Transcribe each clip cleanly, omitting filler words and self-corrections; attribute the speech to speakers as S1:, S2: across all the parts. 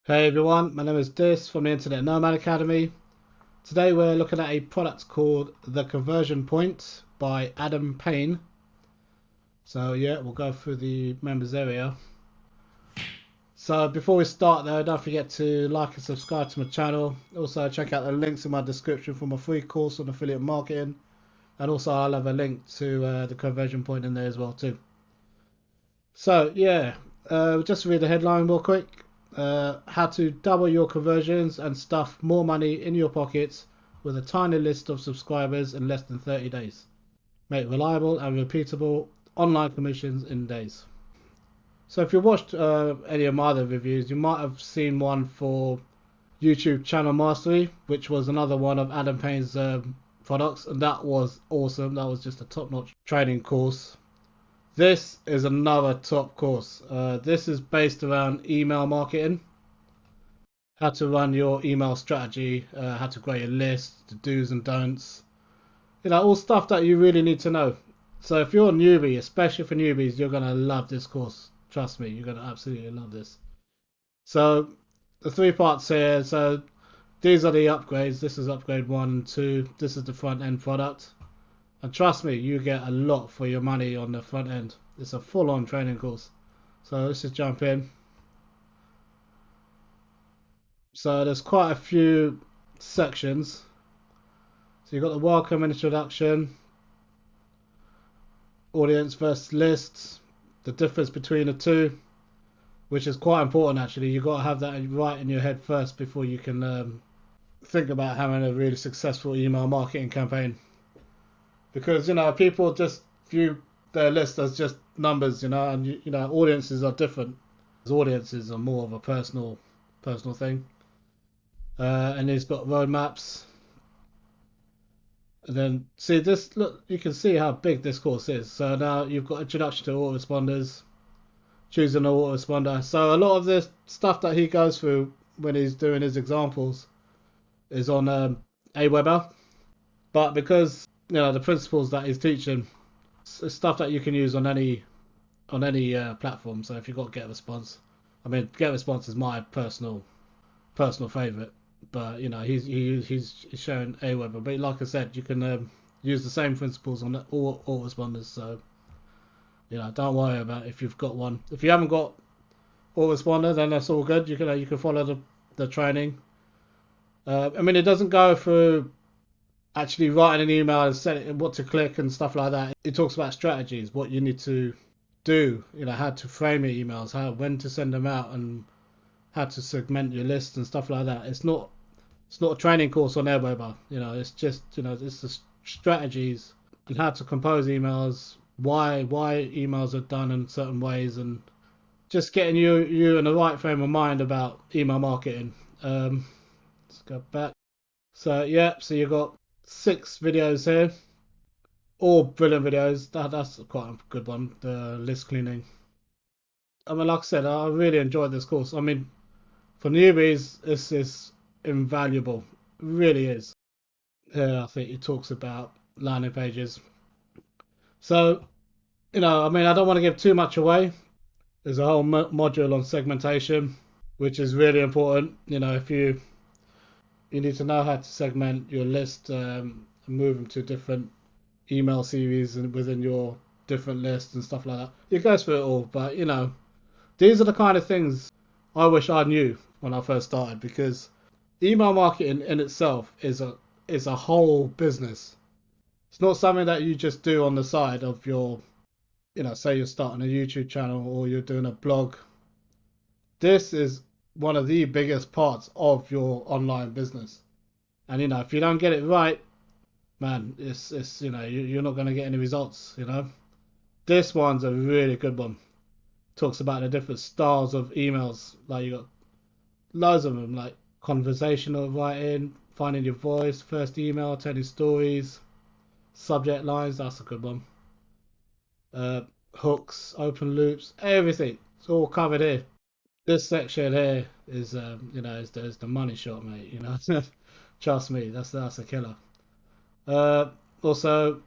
S1: Hey everyone, my name is Dis from the Internet Nomad Academy. Today we're looking at a product called The Conversion Point by Adam Payne. So yeah, we'll go through the members area. So before we start though, don't forget to like and subscribe to my channel. Also check out the links in my description for my free course on affiliate marketing. And also I'll have a link to the conversion point in there as well too. So yeah, just read the headline real quick. How to double your conversions and stuff more money in your pockets with a tiny list of subscribers in less than 30 days. Make reliable and repeatable online commissions in days. So if you watched any of my other reviews, you might have seen one for YouTube Channel Mastery, which was another one of Adam Payne's products, and that was awesome. That was just a top-notch training course. This is another top course. This is based around email marketing, how to run your email strategy, how to grow your list, the do's and don'ts. All stuff that you really need to know. So if you're a newbie, especially for newbies, you're going to love this course. Trust me, you're going to absolutely love this. So the three parts here. So these are the upgrades. This is upgrade 1 and 2. This is the front end product. And trust me, you get a lot for your money on the front end. It's a full-on training course. So let's just jump in. So there's quite a few sections. So you've got the welcome and introduction, audience versus lists, the difference between the two, which is quite important actually. You've got to have that right in your head first before you can think about having a really successful email marketing campaign. Because people just view their list as just numbers, and audiences are different. Audiences are more of a personal thing. And it's got roadmaps. And then see this, look, you can see how big this course is. So now you've got introduction to autoresponders, choosing an autoresponder. So a lot of the stuff that he goes through when he's doing his examples is on Aweber, but because the principles that he's teaching, it's stuff that you can use on any platform. So if you've got GetResponse, I mean GetResponse is my personal favorite, but he's showing Aweber. But like I said, you can use the same principles on all autoresponders. So don't worry about if you've got one. If you haven't got autoresponder, then that's all good. You can follow the training. I mean, it doesn't go through actually writing an email and setting what to click and stuff like that. It talks about strategies, what you need to do, how to frame your emails, when to send them out, and how to segment your list and stuff like that. It's not a training course on Airweber. It's just it's the strategies and how to compose emails, why emails are done in certain ways, and just getting you in the right frame of mind about email marketing. Let's go back. So yeah, so you've got 6 videos here, all brilliant videos. That's quite a good one. The list cleaning. I mean, like I said, I really enjoyed this course. I mean, for newbies, this is invaluable. It really is. I think it talks about landing pages. So, I mean, I don't want to give too much away. There's a whole module on segmentation, which is really important. If you need to know how to segment your list and move them to different email series and within your different lists and stuff like that. It goes through it all, but these are the kind of things I wish I knew when I first started, because email marketing in itself is a whole business. It's not something that you just do on the side of your, say you're starting a YouTube channel or you're doing a blog. This is one of the biggest parts of your online business. And if you don't get it right, man, it's you're not going to get any results. This one's a really good one. Talks about the different styles of emails. Like, you got loads of them, like conversational writing, finding your voice, first email, telling stories, subject lines. That's a good one. Hooks, open loops, everything. It's all covered here. This section here is is the money shot, mate. Trust me, that's a killer. Also,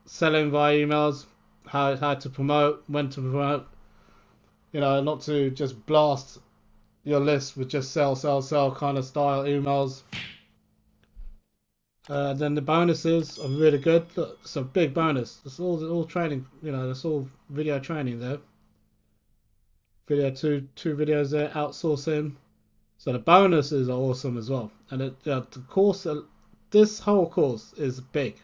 S1: selling via emails, how to promote, when to promote. Not to just blast your list with just sell kind of style emails. Then the bonuses are really good. Look, it's a big bonus. It's all training. You know, that's all video training there. Video two videos there. Outsourcing. So the bonuses are awesome as well. And the course, this whole course is big.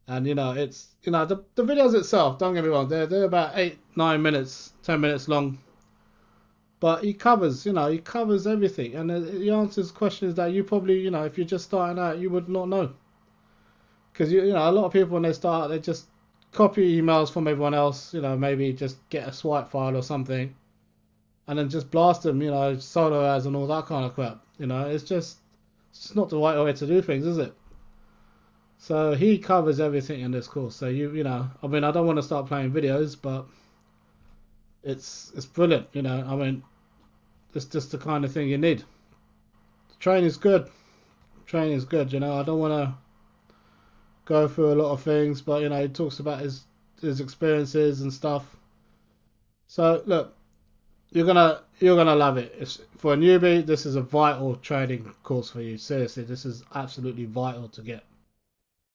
S1: And it's the videos itself. Don't get me wrong. They're about 8, 9 minutes, 10 minutes long. But he covers everything, and he answers questions that you probably, if you're just starting out, you would not know. Because a lot of people when they start, they just copy emails from everyone else. Maybe just get a swipe file or something, and then just blast them. Solo ads and all that kind of crap. It's not the right way to do things, is it? So he covers everything in this course. So I mean, I don't want to start playing videos, but it's brilliant. I mean, it's just the kind of thing you need. Training's good. Training's good. I don't want to go through a lot of things, but he talks about his experiences and stuff. So look, you're gonna love it. For a newbie, this is a vital training course for you. Seriously, this is absolutely vital to get.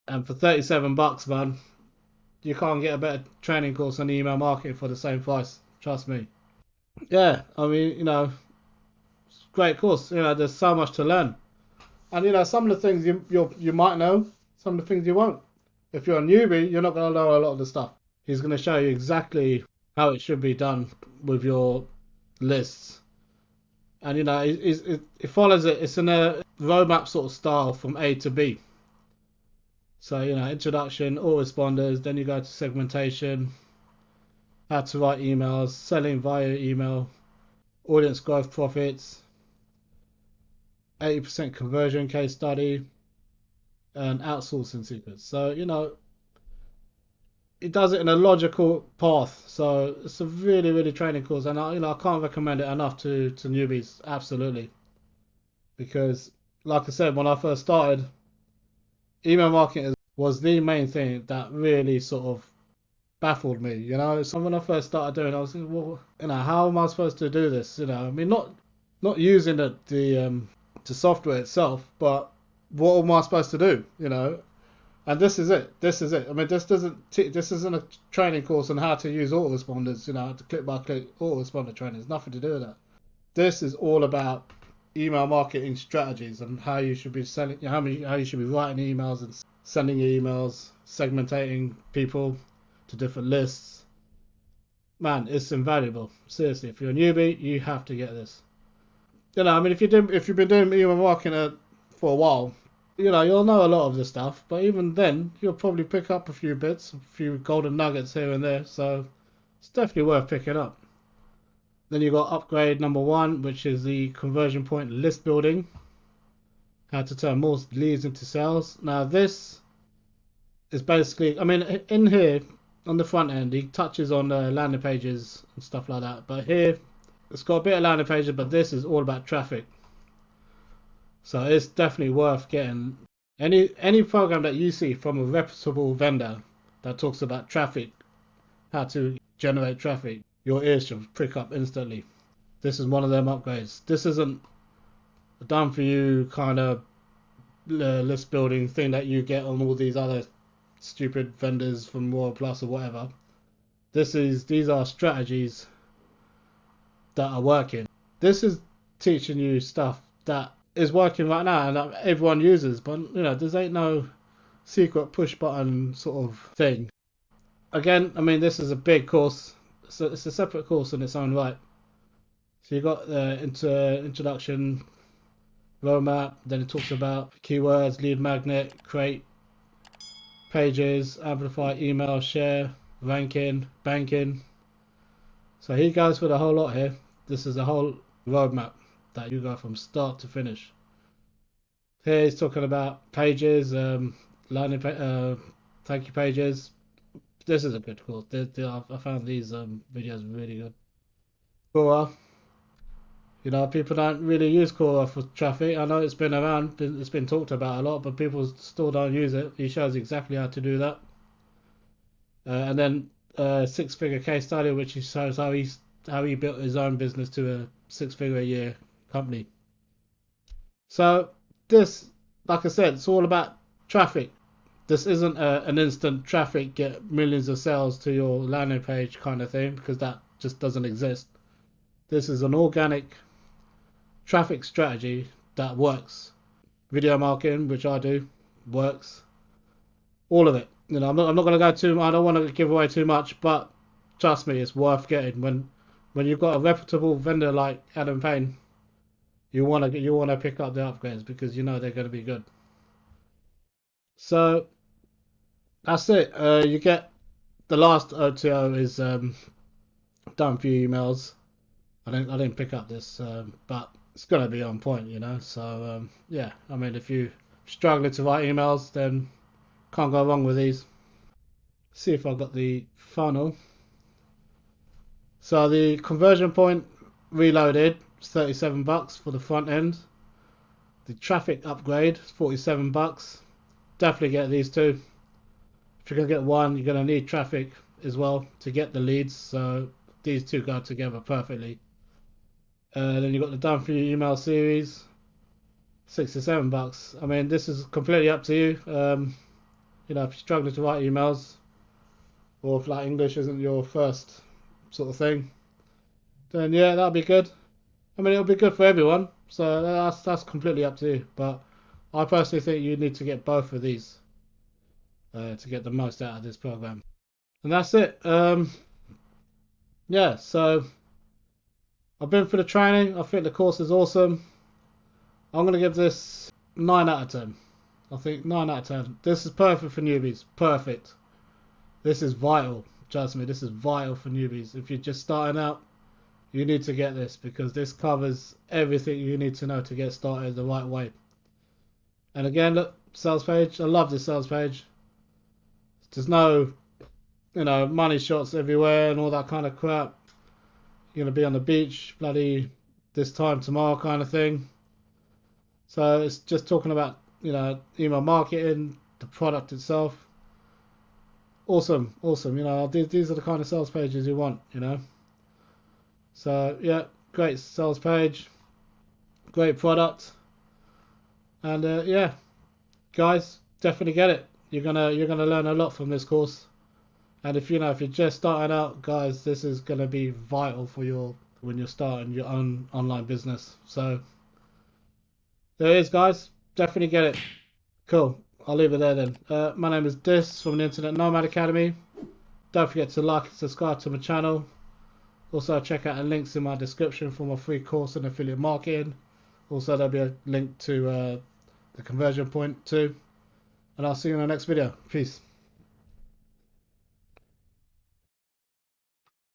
S1: And for $37, man, you can't get a better training course on email marketing for the same price. Trust me. Yeah, I mean, it's a great course. There's so much to learn, and some of the things you might know, some of the things you won't. If you're a newbie, you're not going to know a lot of the stuff. He's going to show you exactly how it should be done with your lists, and it follows it. It's in a roadmap sort of style from A to B. So introduction, autoresponders, then you go to segmentation, how to write emails, selling via email, audience growth profits, 80% conversion case study, and outsourcing secrets. So it does it in a logical path. So it's a really, really training course, and I can't recommend it enough to newbies. Absolutely, because like I said, when I first started, email marketing was the main thing that really sort of baffled me. So when I first started doing it, I was thinking, well, how am I supposed to do this? I mean, not using the software itself, but what am I supposed to do? And this is it. This is it. I mean, this isn't a training course on how to use autoresponders. To click by click autoresponder training. It's nothing to do with that. This is all about email marketing strategies and how you should be selling, how you should be writing emails and sending emails, segmenting people to different lists. Man, it's invaluable. Seriously, if you're a newbie, you have to get this. I mean, if you've been doing email marketing for a while, you'll know a lot of this stuff. But even then, you'll probably pick up a few bits, a few golden nuggets here and there. So it's definitely worth picking up. Then you've got upgrade number 1, which is the conversion point list building. How to turn more leads into sales. Now this is basically, I mean, in here on the front end, he touches on landing pages and stuff like that. But here, it's got a bit of landing pages, but this is all about traffic. So it's definitely worth getting. Any program that you see from a reputable vendor that talks about traffic, how to generate traffic, your ears should prick up instantly. This is one of them upgrades. This isn't a done for you kind of list building thing that you get on all these other stupid vendors from Royal Plus or whatever. These are strategies that are working. This is teaching you stuff that is working right now and that everyone uses, but there ain't no secret push button sort of thing. Again, I mean, this is a big course. So it's a separate course in its own right. So you got the introduction, roadmap, then it talks about keywords, lead magnet, create pages, amplify, email, share, ranking, banking. So he goes for the whole lot here. This is a whole roadmap that you go from start to finish. Here he's talking about pages, landing thank you pages. This is a good course. I found these videos really good. Quora. People don't really use Quora for traffic. I know it's been around, it's been talked about a lot, but people still don't use it. He shows exactly how to do that. And then 6-figure case study, which shows how he how he built his own business to a 6-figure a year company. So this, like I said, it's all about traffic. This isn't an instant traffic, get millions of sales to your landing page kind of thing, because that just doesn't exist. This is an organic traffic strategy that works. Video marketing, which I do, works. All of it. You know, I'm not going to go too. I don't want to give away too much, but trust me, it's worth getting. When you've got a reputable vendor like Adam Payne, you want to pick up the upgrades because you know they're going to be good. So that's it. You get the last OTO is done for you emails. I didn't pick up this, but it's gonna be on point, you know. So yeah, I mean, if you struggling to write emails, then can't go wrong with these. See if I've got the funnel. So the conversion point reloaded is $37 for the front end. The traffic upgrade is $47. Definitely get these two. If you're gonna get one, you're gonna need traffic as well to get the leads. So these two go together perfectly. Then you've got the done for you email series, $67. I mean, this is completely up to you. You know, if you're struggling to write emails, or if like English isn't your first sort of thing, then yeah, that'll be good. I mean, it'll be good for everyone. So that's completely up to you. But I personally think you need to get both of these to get the most out of this program. And that's it. Yeah, so I've been for the training. I think the course is awesome. I'm going to give this 9 out of 10. I think 9 out of 10. This is perfect for newbies. Perfect. This is vital. Trust me, this is vital for newbies. If you're just starting out, you need to get this because this covers everything you need to know to get started the right way. And again, look, sales page. I love this sales page. There's no, you know, money shots everywhere and all that kind of crap. You're going to be on the beach, bloody this time tomorrow kind of thing. So it's just talking about, you know, email marketing, the product itself. Awesome. You know, these are the kind of sales pages you want, you know. So yeah, great sales page, great product, and yeah, guys, definitely get it. You're gonna learn a lot from this course. And if you're just starting out, guys, this is gonna be vital for when you're starting your own online business. So there it is, guys. Definitely get it. Cool. I'll leave it there then. My name is Dis from the Internet Nomad Academy. Don't forget to like and subscribe to my channel. Also, check out the links in my description for my free course on affiliate marketing. Also, there'll be a link to the conversion point too. And I'll see you in the next video. Peace.